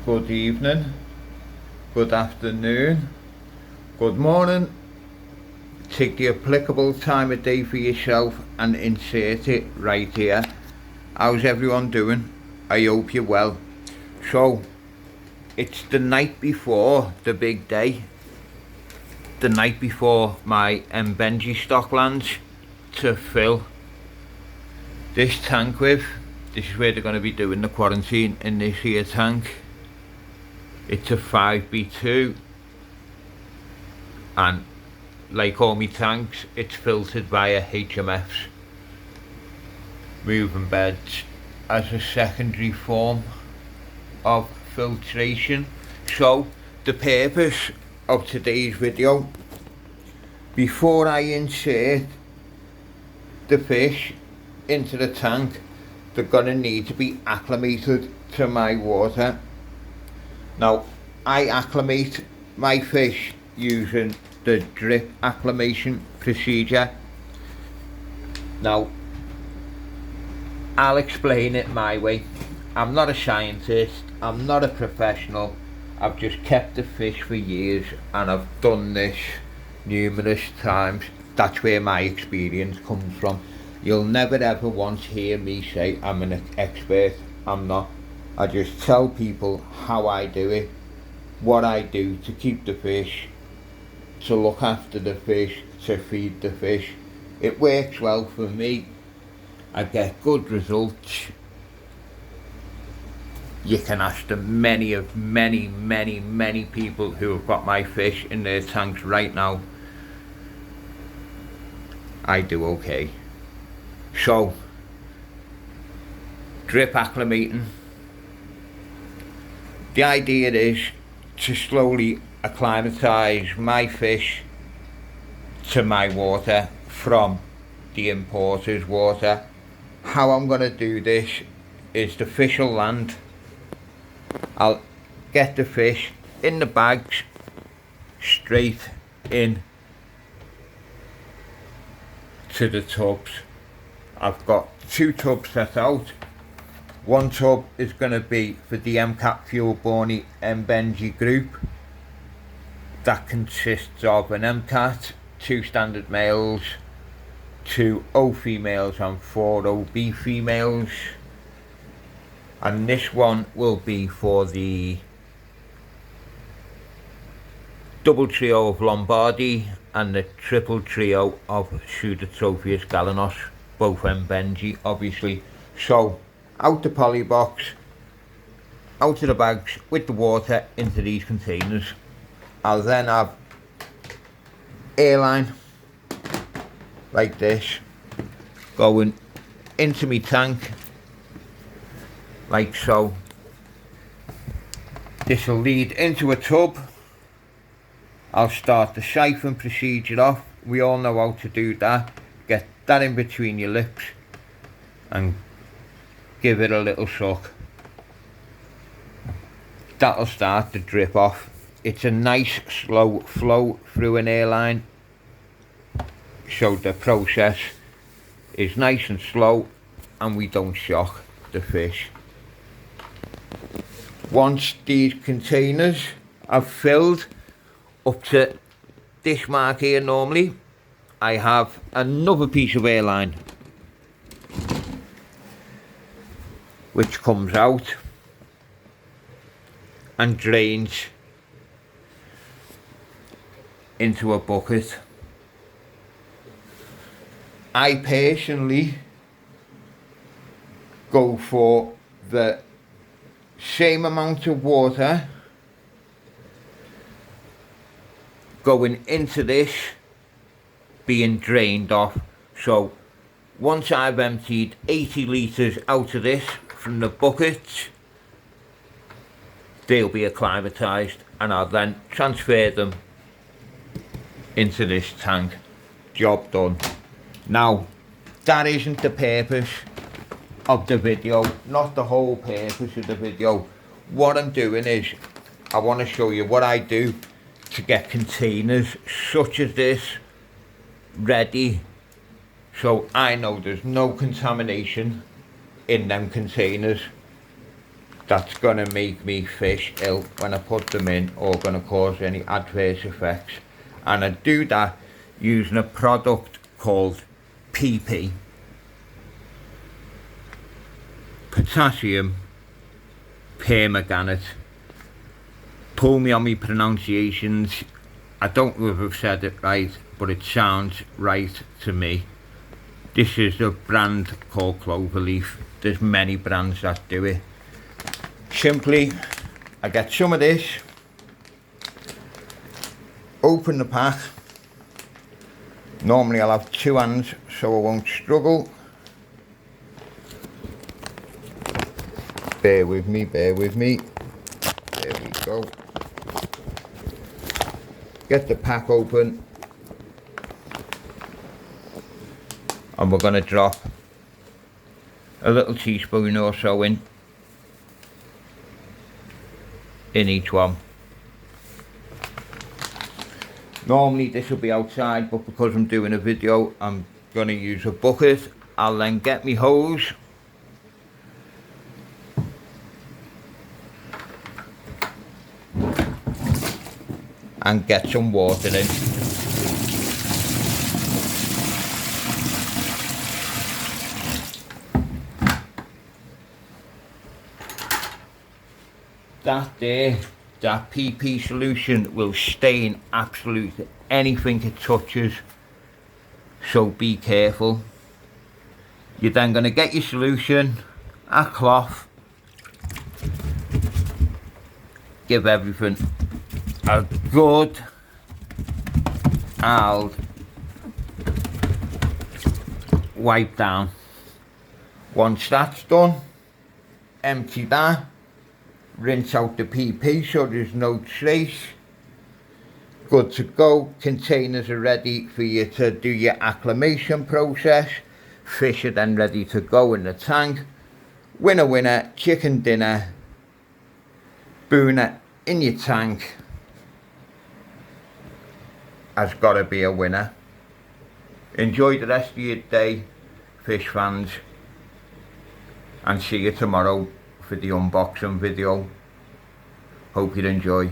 good evening, good afternoon, good morning. Take the applicable time of day for yourself and insert it right here. How's everyone doing? I hope you're well. So, it's the night before the big day. The night before my Mbenji stock lands to fill this tank with. This is where they're going to be doing the quarantine, in this here tank. It's a 5B2, and like all my tanks, it's filtered via HMFs, moving beds, as a secondary form of filtration. So the purpose of today's video, before I insert the fish into the tank, they're going to need to be acclimated to my water. Now, I acclimate my fish using the drip acclimation procedure. Now, I'll explain it my way. I'm not a scientist, I'm not a professional. I've just kept the fish for years and I've done this numerous times. That's where my experience comes from. You'll never ever once hear me say I'm an expert. I'm not. I just tell people how I do it, what I do to keep the fish, to look after the fish, to feed the fish. It works well for me. I get good results. You can ask the many people who have got my fish in their tanks right now. I do okay. So, drip acclimating. The idea is to slowly acclimatise my fish to my water from the importer's water. How I'm going to do this is the fish will land. I'll get the fish in the bags straight in to the tubs. I've got 2 tubs set out. One tub is going to be for the MCAT Fuel Borney Mbenji group. That consists of an MCAT, 2 standard males, 2 O females and 4 OB females. And this one will be for the double trio of Lombardi and the triple trio of Pseudotropheus galanos, both Mbenji obviously. So, out the poly box, out of the bags with the water into these containers. I'll then have airline like this going into my tank like so. This will lead into a tub. I'll start the siphon procedure off. We all know how to do that. Get that in between your lips and give it a little suck. That'll start the drip off. It's a nice slow flow through an airline, so the process is nice and slow and we don't shock the fish. Once these containers are filled up to this mark here, normally I have another piece of airline which comes out and drains into a bucket. I personally go for the same amount of water going into this being drained off. So once I've emptied 80 litres out of this from the buckets, they'll be acclimatised and I'll then transfer them into this tank. Job done. Now, that isn't the purpose of the video, not the whole purpose of the video. What I'm doing is, I want to show you what I do to get containers such as this ready, so I know there's no contamination in them containers. that's gonna make me fish ill when I put them in, or gonna cause any adverse effects. And I do that using a product called PP, potassium permanganate. Pull me on me pronunciations, I don't know if I've said it right, but it sounds right to me. This is a brand called Cloverleaf. There's many brands that do it. Simply, I get some of this, open the pack. Normally I'll have two hands so I won't struggle. Bear with me, bear with me. There we go. Get the pack open. And we're going to drop a little teaspoon or so in each one. Normally this will be outside, but because I'm doing a video, I'm going to use a bucket. I'll then get my hose and get some water in. That PP solution will stain absolutely anything it touches, so be careful. You're then going to get your solution, a cloth, give everything a good old wipe down. Once that's done, empty that. Rinse out the PP so there's no trace. Good to go. Containers are ready for you to do your acclimation process. Fish are then ready to go in the tank. Winner winner, chicken dinner. Booner in your tank has got to be a winner. Enjoy the rest of your day, fish fans, and see you tomorrow for the unboxing video. Hope you enjoy.